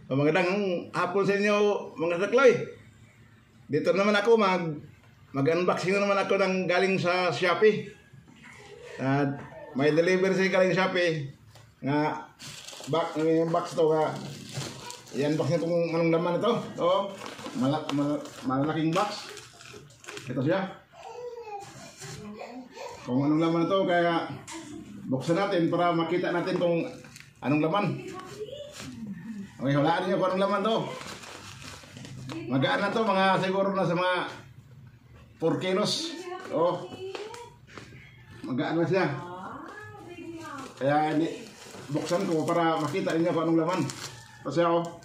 Magandang hapon sa inyo mga saklay. Dito naman ako mag-unboxing naman ako ng galing sa Shopee. At may delivery sa galing Shopee nga box to nga i-unbox nito kung anong laman ito. Oh, malaking box. Ito siya. Kung anong laman ito, kaya buksan natin para makita natin kung anong laman. Okay, hulaan niyo kung anong laman to. Magaan na to, mga siguro na sa mga 4 kilos. Oh, magaan na siya. Kaya buksan ko para makita niyo kung anong laman. Kasi ako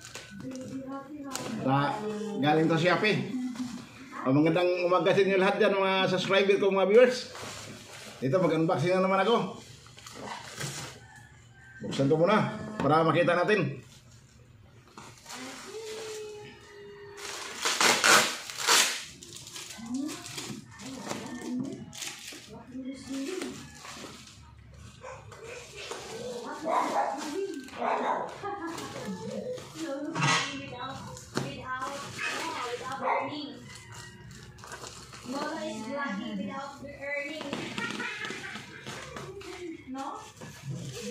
galing to Shopee. Magandang umaga sa inyo lahat dyan, mga subscriber ko, mga viewers. Dito mag-unboxing na naman ako. Buksan ko muna para makita natin. Lola is vlogging without earning. No?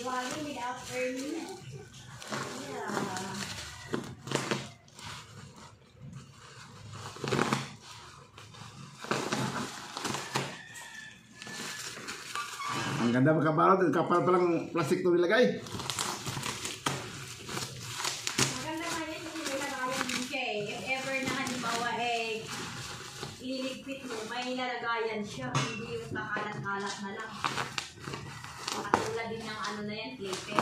Vlogging without earning. Yeah. Ang ganda magkabalot, kapal pa lang plastic to nilagay. Maganda nga yan kasi may nalagayan din siya eh. If ever na halimbawa ililigpit mo, may nalagayan siya. Hindi yung kakalat-kalat na lang. Katulad din ng ano na yan, clipper.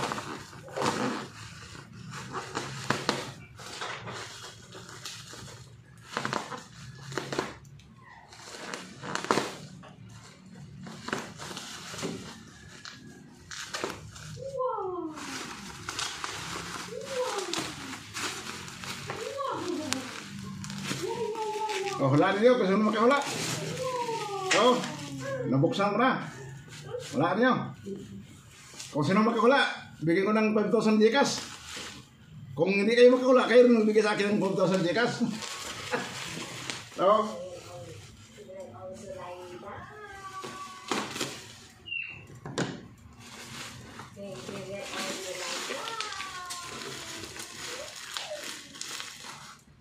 Oh, hulaan niyo kung sino makahula. Oh, nabuksan ko na. Hulaan niyo. Kung sino makahula, bigyan ko ng 5,000 Gcash. Kung hindi kayo makahula, kayo rin magbigay sa akin ng 5,000 Gcash. Oh.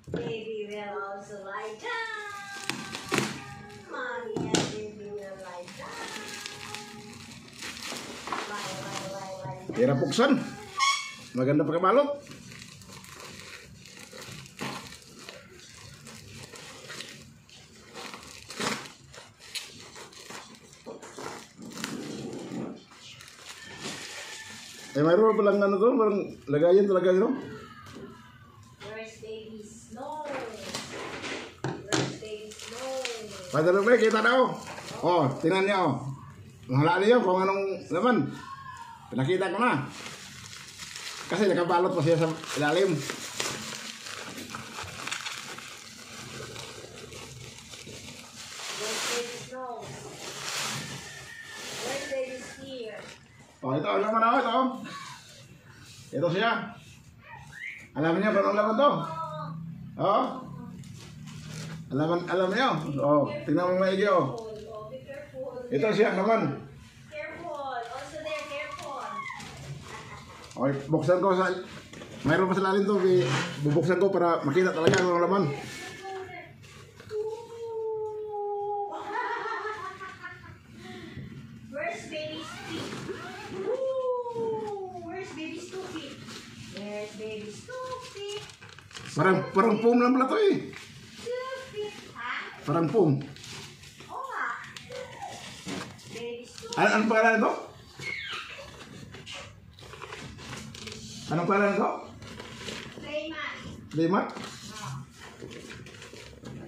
Baby will also lie down. Mommy and baby will lie down. Lie. Tira buksan. Maganda pagkabalot. Mayroon pa lang ano to, parang lagayan talaga yun. Where's baby Snow? Where's baby Snow? Padalo ba, kita daw. Oh, tingnan niyo. Mahalaan niyo kung anong laman. Pinakita ko na. Kasi nakabalot pa siya sa ilalim. Where's baby Snow? Where's baby Steer? Oh, ito, ang laman ako, ito. Ito siya. Alam niyo ba anong laman to? Oh. Alam niyo. Oh, tingnan mo maigi, oh. Oh, be careful. Ito siya naman. Careful. Also there, careful. Okay, buksan ko sa... Mayroon pa sa lalim to. Bubuksan ko para makita talaga ang laman. Where's baby Steve? Where's baby Stupid? Where's baby Stupid? Parang foam lang pala to eh. Stupid, ha? Parang foam. Oo nga. Baby Stupid. Anong pangalan ito? Anong pangalan ito? Playmat. Lima?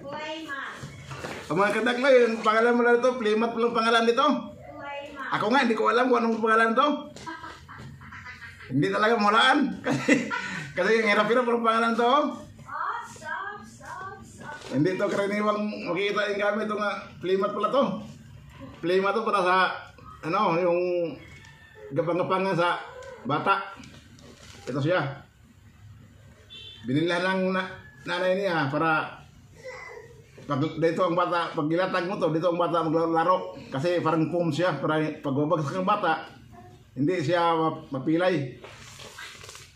Playmat. Ang mga kadaklay, yung pangalan mo na ito, Playmat lang pangalan nito. Playmat. Ako nga, hindi ko alam kung anong pangalan ito. Hindi talaga mawalaan. Kasi yung hirap-hirap ang pangalan ito. Oh, stop. Hindi ito karaniwang makikita yung gamit ito nga. Playmat pala ito. Playmat ito para sa, ano, yung gapang-gapangan sa bata. Ito siya. binilhan ng nanay niya para pag dito ang bata, pag ilatag mo to, dito ang bata maglaro. Kasi parang foam siya, para pag babagsak ang bata, hindi siya mapilay.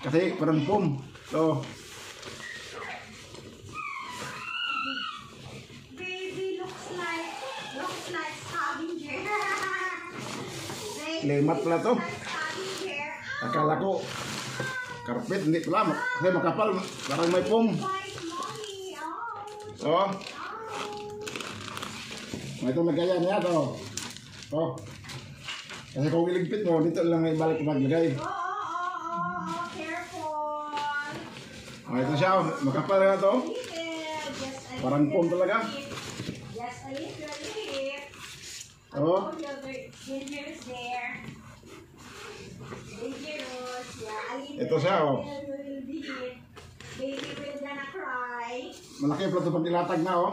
Kasi parang foam. So, Baby looks like scavenger. lemat pala to. Scavenger. Akala ko carpet, hindi pala. Kasi makapal, parang may foam. Bite, mommy. Oh. So, ito nagkaya niya to. To. Kasi kung iligpit mo, dito lang may balik maglagay. Careful. Ito siya, makapal na to. Just a Parang foam talaga. Just a little bit. Oh. Dangerous there. Dangerous. Yeah, a little Ito siya, oh. little bit. Baby will gonna cry. Malaki pala ito pag ilatag na, oh.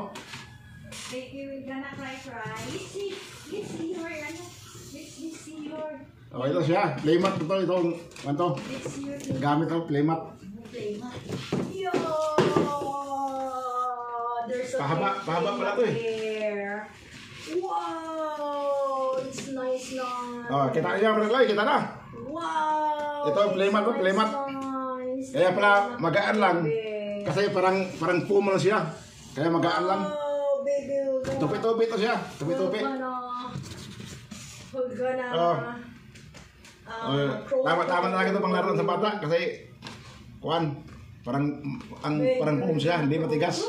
Baby will gonna cry. Let's see your, ano, let's see your, Oh, ito siya. Playmat ito, itong, ano, let's see your gamit ito, playmat. playmat. Yo! There's a Pahaba pala to eh. there. Wow! It's nice na. Oh, kita niya, Franklin, kita na. Wow! Ito, playmat to, playmat. Nice. Kaya pala, magaan lang. Kasi parang foam lang siya. Kaya magaan lang. Wow, baby. Tupi-tupi ito siya. Tupi-tupi. Huwag ka na. Oh. Tama na lang ito pang laro sa bata. Kasi, kuan, parang foam siya, hindi matigas.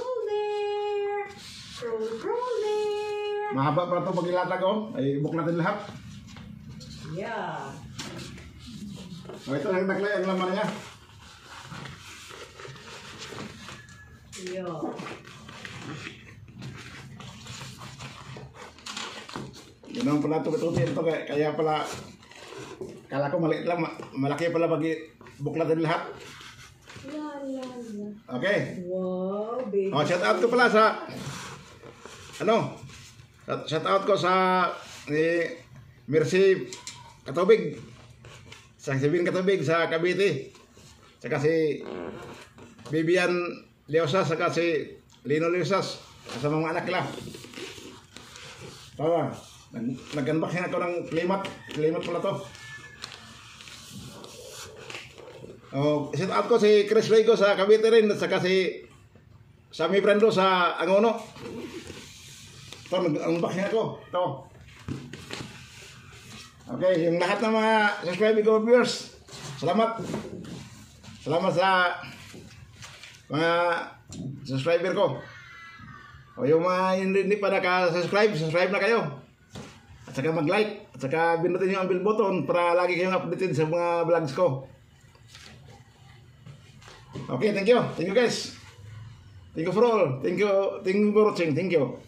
Roller. Mahaba pa ito pag ilatag, oh. Ay, ibuk natin lahat. Yeah. Oh, ito lang naklay ang laman niya. Yeah. Ganun pala tupi-tupi ito. Kaya pala, kala ko maliit lang. Malaki pala pag ibuk natin lahat. Okay. Wow, baby. Oh, shout out ko pala sa shout out ko sa ni Mercy Katubig. Sa Sibin Katubig sa Cavite. Saka si Bibian Leosas, saka si Lino Leosas sa mga anak nila. Tawa. Nag-unboxing ako ng playmat. Playmat pala to. Oh, shout out ko si Chris Rego sa Cavite rin, at saka si Sammy Brando sa Angono. Ito, nag-unboxing ako. Ito. Okay, yung lahat ng mga subscribing ko viewers, salamat. Salamat sa mga subscriber ko. O yung mga hindi pa naka-subscribe, subscribe na kayo. At saka mag-like, at saka binutin yung bell button para lagi kayong updated sa mga vlogs ko. Okay, thank you. Thank you guys. Thank you for all. Thank you for watching. Thank you.